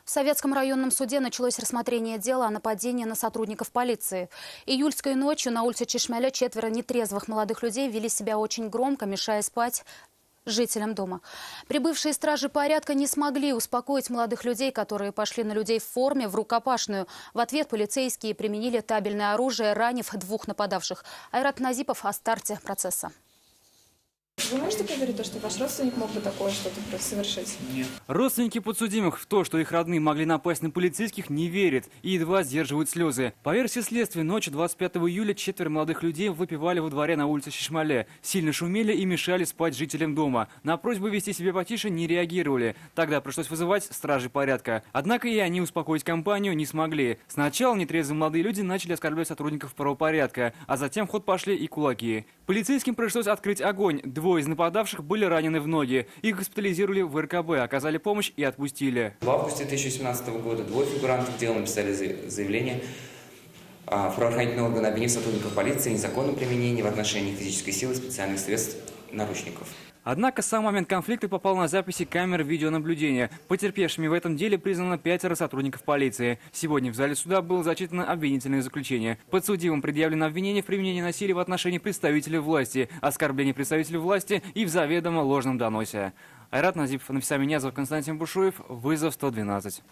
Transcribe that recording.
В Советском районном суде началось рассмотрение дела о нападении на сотрудников полиции. Июльской ночью на улице Чишмеля 4 нетрезвых молодых людей вели себя очень громко, мешая спать жителям дома. Прибывшие стражи порядка не смогли успокоить молодых людей, которые пошли на людей в форме в рукопашную. В ответ полицейские применили табельное оружие, ранив 2 нападавших. Айрат Назипов о старте процесса. Вы можете поверить, что ваш родственник мог бы такое что-то совершить? Нет. Родственники подсудимых в то, что их родные могли напасть на полицейских, не верят и едва сдерживают слезы. По версии следствия, ночью 25 июля 4 молодых людей выпивали во дворе на улице Чишмеле, сильно шумели и мешали спать жителям дома. На просьбу вести себя потише не реагировали. Тогда пришлось вызывать стражи порядка. Однако и они успокоить компанию не смогли. Сначала нетрезвые молодые люди начали оскорблять сотрудников правопорядка, а затем в ход пошли и кулаки. Полицейским пришлось открыть огонь. 2 из нападавших были ранены в ноги. Их госпитализировали в РКБ, оказали помощь и отпустили. В августе 2017 года 2 фигурантов дела написали заявление в правоохранительные органы, обвинив сотрудников полиции в незаконном применении в отношении физической силы специальных средств наручников. Однако сам момент конфликта попал на записи камер видеонаблюдения. Потерпевшими в этом деле признано 5 сотрудников полиции. Сегодня в зале суда было зачитано обвинительное заключение. Подсудимым предъявлено обвинение в применении насилия в отношении представителей власти, оскорблении представителей власти и в заведомо ложном доносе. Айрат Назипов, Нафиса Минязов, Константин Бушуев. Вызов 112.